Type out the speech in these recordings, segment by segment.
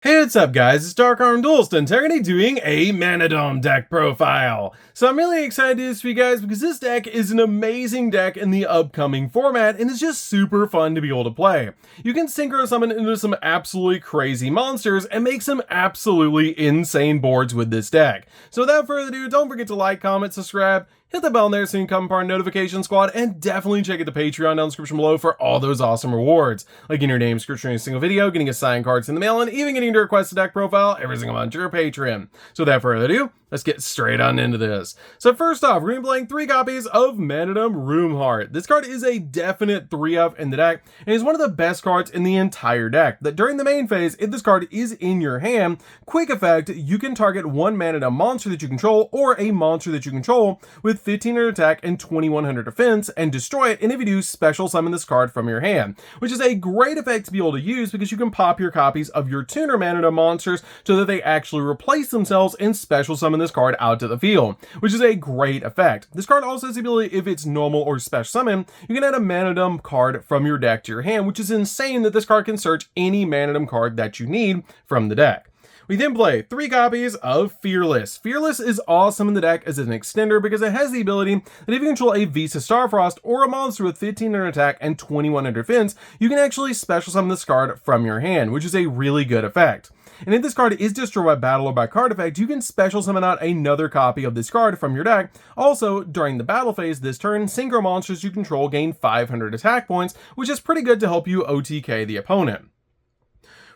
Hey, what's up guys, it's DarkArmedDuelist and today doing a Mannadium deck profile. So I'm really excited to do this for you guys because this deck is an amazing deck in the upcoming format and it's just super fun to be able to play. You can synchro summon into some absolutely crazy monsters and make some absolutely insane boards with this deck. So without further ado, don't forget to like, comment, subscribe, hit the bell in there so you can come part of the notification squad, and definitely check out the Patreon down in the description below for all those awesome rewards, like getting your name description in a single video, getting assigned cards in the mail, and even getting to request a deck profile every single month to your Patreon. So without further ado, let's get straight on into this. So first off, we're going to be playing 3 copies of Mannadium Roomheart. This card is a definite 3-up in the deck, and is one of the best cards in the entire deck. That during the main phase, if this card is in your hand, quick effect, you can target one Mannadium monster that you control, or a monster that you control, with 1500 attack and 2100 defense, and destroy it, and if you do, special summon this card from your hand, which is a great effect to be able to use because you can pop your copies of your tuner Mannadium monsters so that they actually replace themselves and special summon this card out to the field, which is a great effect. This card also has the ability, if it's normal or special summon, you can add a Mannadium card from your deck to your hand, which is insane that this card can search any Mannadium card that you need from the deck. We then play 3 copies of Fearless. Fearless is awesome in the deck as an extender because it has the ability that if you control a Visa Starfrost or a monster with 1500 attack and 2100 defense, you can actually special summon this card from your hand, which is a really good effect. And if this card is destroyed by battle or by card effect, you can special summon out another copy of this card from your deck. Also, during the battle phase this turn, synchro monsters you control gain 500 attack points, which is pretty good to help you OTK the opponent.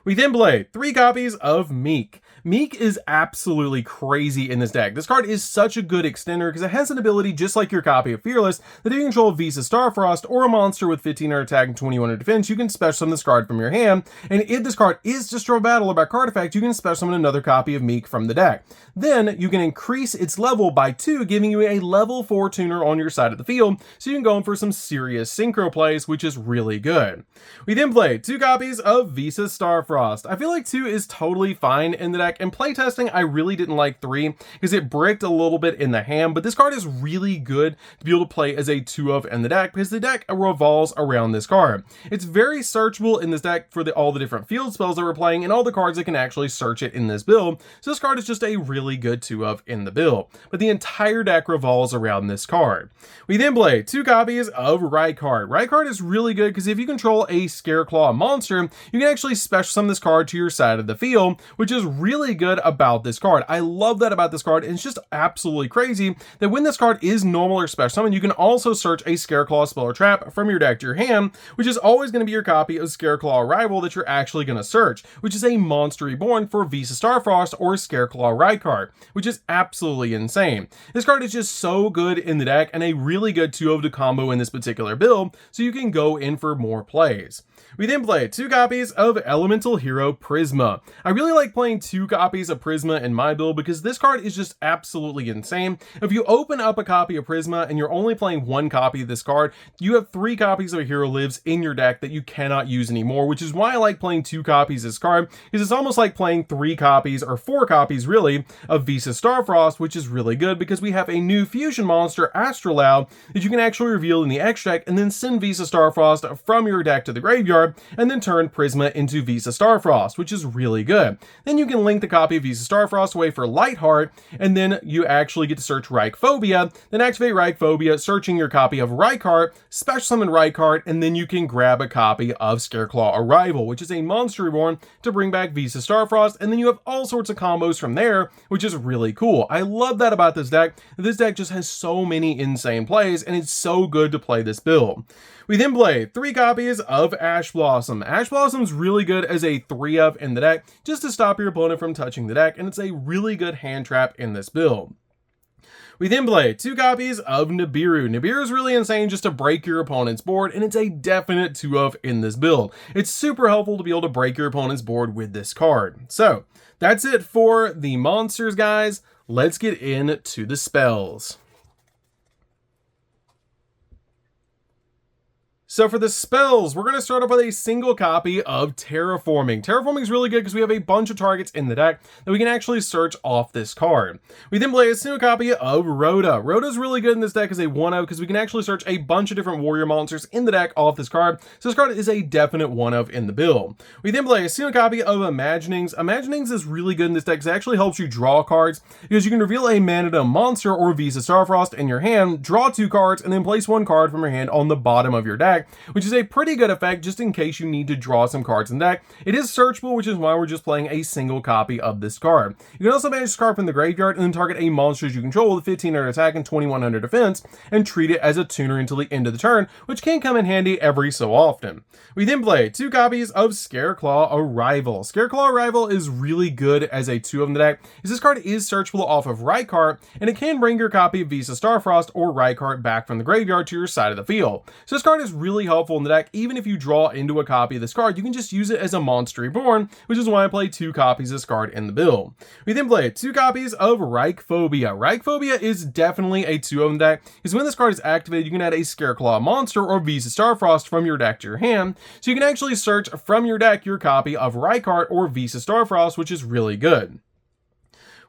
We then play 3 copies of Meek. Meek is absolutely crazy in this deck. This card is such a good extender because it has an ability just like your copy of Fearless that if you control Visa Starfrost or a monster with 1500 attack and 2100 defense, you can special summon this card from your hand, and if this card is destroyed by battle or by card effect, you can special summon another copy of Meek from the deck. Then you can increase its level by 2, giving you a level 4 tuner on your side of the field, so you can go in for some serious synchro plays, which is really good. We then play 2 copies of Visa Starfrost. I feel like 2 is totally fine in the deck. In playtesting, I really didn't like 3 because it bricked a little bit in the hand, but this card is really good to be able to play as a 2-of in the deck because the deck revolves around this card. It's very searchable in this deck for all the different field spells that we're playing and all the cards that can actually search it in this build, so this card is just a really good 2-of in the build, but the entire deck revolves around this card. We then play 2 copies of Rykard. Rykard is really good because if you control a Scareclaw monster, you can actually special summon this card to your side of the field, which is really good about this card. I love that about this card, and it's just absolutely crazy that when this card is normal or special summon, you can also search a Scareclaw spell or trap from your deck to your hand, which is always going to be your copy of Scareclaw Arrival that you're actually going to search, which is a monster reborn for Visa Starfrost or Scareclaw Rykard, which is absolutely insane. This card is just so good in the deck and a really good 2-of to combo in this particular build, so you can go in for more plays. We then play 2 copies of Elemental Hero Prisma. I really like playing 2 copies of Prisma in my build because this card is just absolutely insane. If you open up a copy of Prisma and you're only playing 1 copy of this card, you have 3 copies of Hero Lives in your deck that you cannot use anymore, which is why I like playing 2 copies of this card, because it's almost like playing 3 copies, or 4 copies really, of Visa Starfrost, which is really good because we have a new fusion monster, Astrolabe, that you can actually reveal in the X deck and then send Visa Starfrost from your deck to the graveyard and then turn Prisma into Visa Starfrost, which is really good. Then you can link the copy of Visa Starfrost away for Lightheart, and then you actually get to search Rykphobia, then activate Rykphobia, searching your copy of Rykard, special summon Rykard, and then you can grab a copy of Scareclaw Arrival, which is a monster reborn to bring back Visa Starfrost, and then you have all sorts of combos from there, which is really cool. I love that about this deck. This deck just has so many insane plays, and it's so good to play this build. We then play 3 copies of Ash Blossom. Ash Blossom's really good as a 3-of in the deck, just to stop your opponent from touching the deck, and it's a really good hand trap in this build. We then play 2 copies of Nibiru. Nibiru is really insane just to break your opponent's board, and it's a definite 2-of in this build. It's super helpful to be able to break your opponent's board with this card. So, that's it for the monsters, guys. Let's get into the spells. So for the spells, we're going to start off with a single copy of Terraforming. Terraforming is really good because we have a bunch of targets in the deck that we can actually search off this card. We then play a single copy of Rhoda. Rhoda is really good in this deck as a 1-0 because we can actually search a bunch of different warrior monsters in the deck off this card. So this card is a definite 1-0 in the build. We then play a single copy of Imaginings. Imaginings is really good in this deck because it actually helps you draw cards because you can reveal a Mannadium monster or Visa Starfrost in your hand, draw 2 cards, and then place 1 card from your hand on the bottom of your deck, which is a pretty good effect just in case you need to draw some cards in the deck. It is searchable, which is why we're just playing a single copy of this card. You can also banish this card from the graveyard and then target a monster you control with 1500 attack and 2100 defense and treat it as a tuner until the end of the turn, which can come in handy every so often. We then play 2 copies of Scareclaw Arrival. Scareclaw Arrival is really good as a 2 of the deck, as this card is searchable off of Rykart, and it can bring your copy of Visa Starfrost or Rykart back from the graveyard to your side of the field. So this card is really helpful in the deck. Even if you draw into a copy of this card, you can just use it as a monster reborn, which is why I play 2 copies of this card in the build. We then play 2 copies of Rykephobia. Rykephobia is definitely a 2 of the deck, because when this card is activated, you can add a Scareclaw monster or Visa Starfrost from your deck to your hand, so you can actually search from your deck your copy of Rykart or Visa Starfrost, which is really good.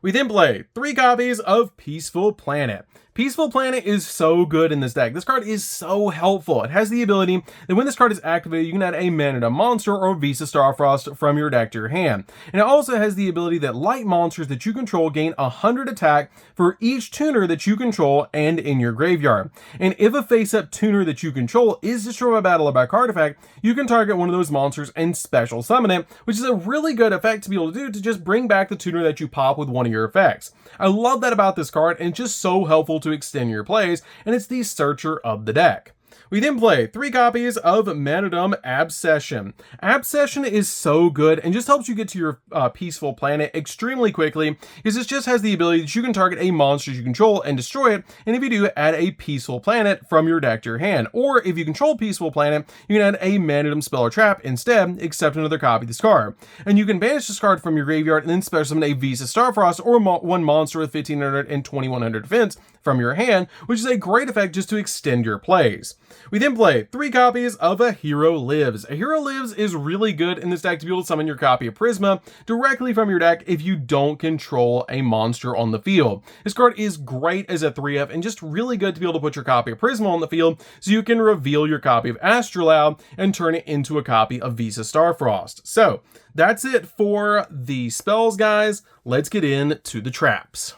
We then play 3 copies of Peaceful Planet. Peaceful Planet is so good in this deck. This card is so helpful. It has the ability that when this card is activated, you can add a Mannadium monster or Visa Starfrost from your deck to your hand. And it also has the ability that light monsters that you control gain 100 attack for each tuner that you control and in your graveyard. And if a face-up tuner that you control is destroyed by battle or by card effect, you can target one of those monsters and special summon it, which is a really good effect to be able to do to just bring back the tuner that you pop with one of your effects. I love that about this card, and it's just so helpful to extend your plays, and it's the searcher of the deck. We then play 3 copies of Mannadium Absession. Absession is so good and just helps you get to your Peaceful Planet extremely quickly, because it just has the ability that you can target a monster you control and destroy it, and if you do, add a Peaceful Planet from your deck to your hand. Or if you control Peaceful Planet, you can add a Mannadium spell or trap instead, except another copy of this card. And you can banish this card from your graveyard and then special summon a Visa Starfrost or 1 monster with 1500 and 2100 defense from your hand, which is a great effect just to extend your plays. We then play 3 copies of A Hero Lives. A Hero Lives is really good in this deck to be able to summon your copy of Prisma directly from your deck if you don't control a monster on the field. This card is great as a 3F and just really good to be able to put your copy of Prisma on the field so you can reveal your copy of Astrolabe and turn it into a copy of Visa Starfrost. So that's it for the spells, guys. Let's get into the traps.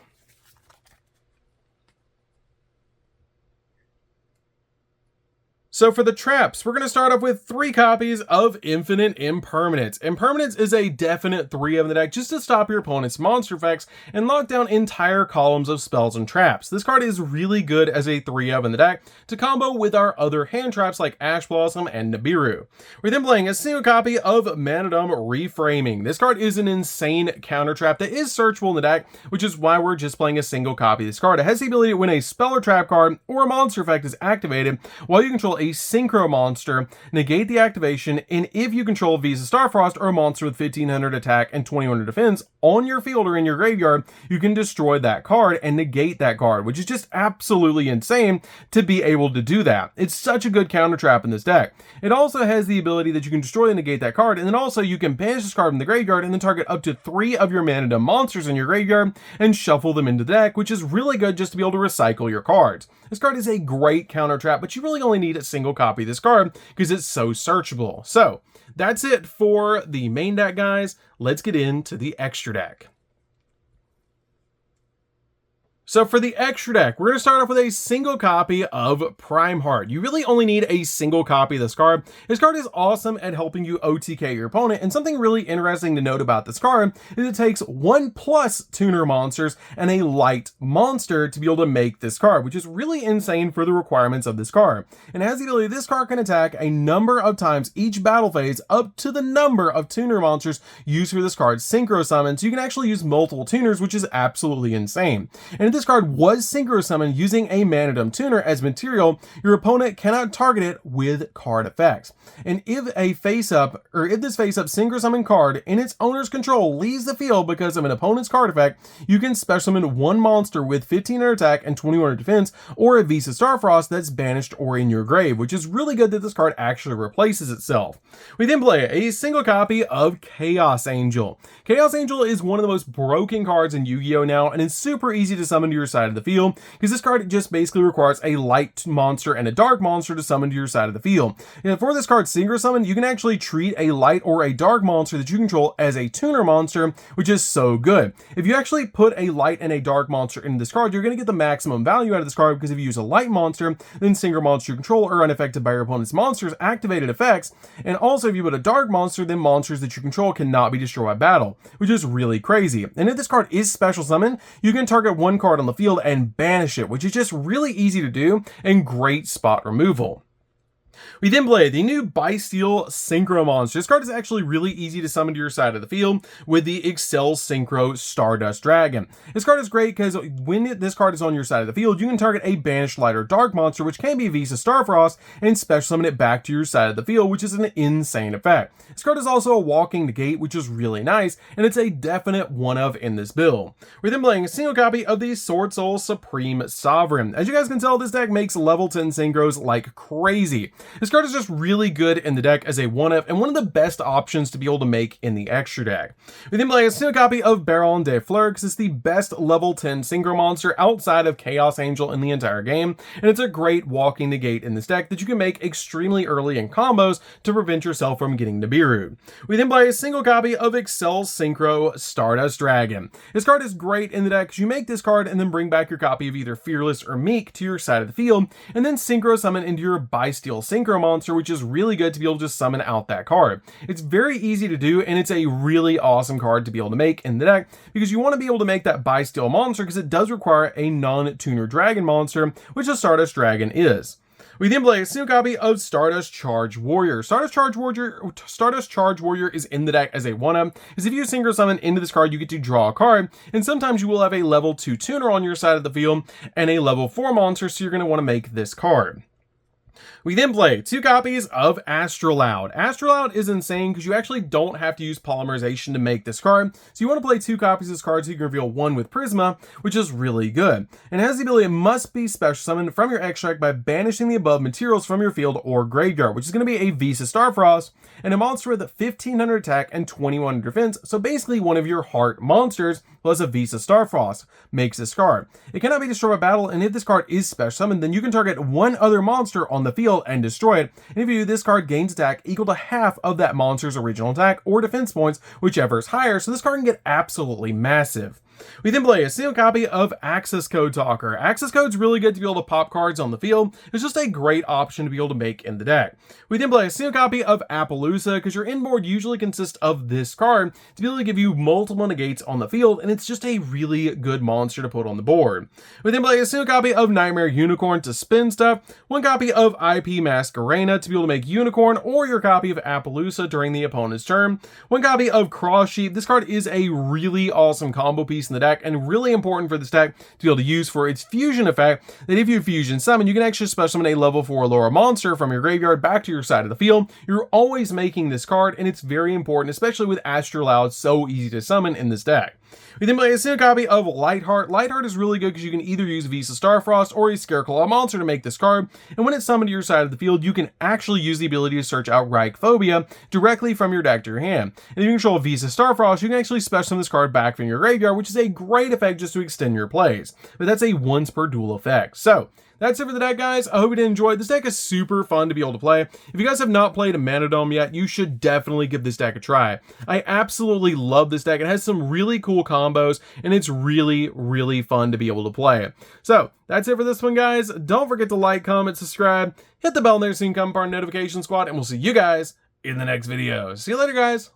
So for the traps, we're going to start off with 3 copies of Infinite Impermanence. Impermanence is a definite 3 of the deck just to stop your opponent's monster effects and lock down entire columns of spells and traps. This card is really good as a 3 of in the deck to combo with our other hand traps like Ash Blossom and Nibiru. We're then playing a single copy of Mannadium Reframing. This card is an insane counter trap that is searchable in the deck, which is why we're just playing a single copy of this card. It has the ability to when a spell or trap card or a monster effect is activated while you control a synchro monster, negate the activation, and if you control Visa Starfrost or a monster with 1500 attack and 2100 defense on your field or in your graveyard, you can destroy that card and negate that card, which is just absolutely insane to be able to do that. It's such a good counter trap in this deck. It also has the ability that you can destroy and negate that card, and then also you can banish this card from the graveyard and then target up to 3 of your Mannadium monsters in your graveyard and shuffle them into the deck, which is really good just to be able to recycle your cards. This card is a great counter trap, but you really only need a single copy of this card because it's so searchable. So that's it for the main deck, guys. Let's get into the extra deck. So for the extra deck, we're going to start off with a single copy of Prime Heart. You really only need a single copy of this card. This card is awesome at helping you OTK your opponent, and something really interesting to note about this card is it takes 1+ tuner monsters and a light monster to be able to make this card, which is really insane for the requirements of this card. And it has the ability this card can attack a number of times each battle phase up to the number of tuner monsters used for this card's synchro summon, so you can actually use multiple tuners, which is absolutely insane. And this card was synchro summoned using a Mannadium tuner as material, your opponent cannot target it with card effects. And if this face-up synchro summon card in its owner's control leaves the field because of an opponent's card effect, you can special summon one monster with 1500 attack and 2100 defense, or a Visa Starfrost that's banished or in your grave, which is really good that this card actually replaces itself. We then play a single copy of Chaos Angel. Chaos Angel is one of the most broken cards in Yu-Gi-Oh! Now, and it's super easy to summon to your side of the field, because this card just basically requires a light monster and a dark monster to summon to your side of the field. And for this card synchro summon, you can actually treat a light or a dark monster that you control as a tuner monster, which is so good. If you actually put a light and a dark monster into this card, you're going to get the maximum value out of this card, because if you use a light monster, then synchro monster you control are unaffected by your opponent's monster's activated effects, and also if you put a dark monster, then monsters that you control cannot be destroyed by battle, which is really crazy. And if this card is special summoned, you can target one card on the field and banish it, which is just really easy to do and great spot removal. We then play the new Bysteel Synchro monster. This card is actually really easy to summon to your side of the field with the Excel Synchro Stardust Dragon. This card is great because when this card is on your side of the field, you can target a banished light or dark monster, which can be Visa Starfrost, and special summon it back to your side of the field, which is an insane effect. This card is also a walking negate, which is really nice, and it's a definite one-of in this build. We're then playing a single copy of the Sword Soul Supreme Sovereign. As you guys can tell, this deck makes level 10 synchros like crazy. This card is just really good in the deck as a one-up and one of the best options to be able to make in the extra deck. We then play a single copy of Baron de Fleur because it's the best level 10 synchro monster outside of Chaos Angel in the entire game, and it's a great walking negate in this deck that you can make extremely early in combos to prevent yourself from getting Nibiru. We then play a single copy of Excel Synchro Stardust Dragon. This card is great in the deck because you make this card and then bring back your copy of either Fearless or Meek to your side of the field, and then synchro summon into your Bysteel Synchro monster, which is really good to be able to just summon out that card. It's very easy to do, and it's a really awesome card to be able to make in the deck because you want to be able to make that Bysteel monster because it does require a non-tuner dragon monster, which the Stardust Dragon is. We then play a single copy of Stardust Charge Warrior. Stardust Charge Warrior is in the deck as a one-up, because if you synchro summon into this card, you get to draw a card, and sometimes you will have a level 2 tuner on your side of the field and a level 4 monster, so you're going to want to make this card. We then play 2 copies of Astrolaud. Astrolaud is insane because you actually don't have to use polymerization to make this card. So you want to play 2 copies of this card so you can reveal one with Prisma, which is really good. And it has the ability it must be special summoned from your extract by banishing the above materials from your field or graveyard, which is going to be a Visa Starfrost and a monster with 1500 attack and 2100 defense. So basically one of your heart monsters plus a Visa Starfrost makes this card. It cannot be destroyed by battle, and if this card is special summoned, then you can target one other monster on the field and destroy it. And if you do, this card gains attack equal to half of that monster's original attack or defense points, whichever is higher, so this card can get absolutely massive. We then play a single copy of Access Code Talker. Access Code's really good to be able to pop cards on the field. It's just a great option to be able to make in the deck. We then play a single copy of Appaloosa because your inboard usually consists of this card to be able to give you multiple negates on the field, and it's just a really good monster to put on the board. We then play a single copy of Nightmare Unicorn to spin stuff, one copy of IP Masquerena to be able to make Unicorn or your copy of Appaloosa during the opponent's turn, one copy of Cross Sheep. This card is a really awesome combo piece in the deck and really important for this deck to be able to use for its fusion effect, that if you fusion summon, you can actually special summon a level 4 lower monster from your graveyard back to your side of the field. You're always making this card, and it's very important, especially with Astrolaud so easy to summon in this deck. We then play a single copy of Lightheart. Lightheart is really good because you can either use Visa Starfrost or a Scareclaw monster to make this card, and when it's summoned to your side of the field, you can actually use the ability to search out Reichphobia directly from your deck to your hand. And if you control Visa Starfrost, you can actually special summon this card back from your graveyard, which is a great effect just to extend your plays. But that's a once per duel effect. So that's it for the deck, guys. I hope you did enjoy. This deck is super fun to be able to play. If you guys have not played a Mannadium yet, you should definitely give this deck a try. I absolutely love this deck. It has some really cool combos, and it's really, really fun to be able to play. So that's it for this one, guys. Don't forget to like, comment, subscribe, hit the bell there so you can come part of our notification squad, and we'll see you guys in the next video. See you later, guys.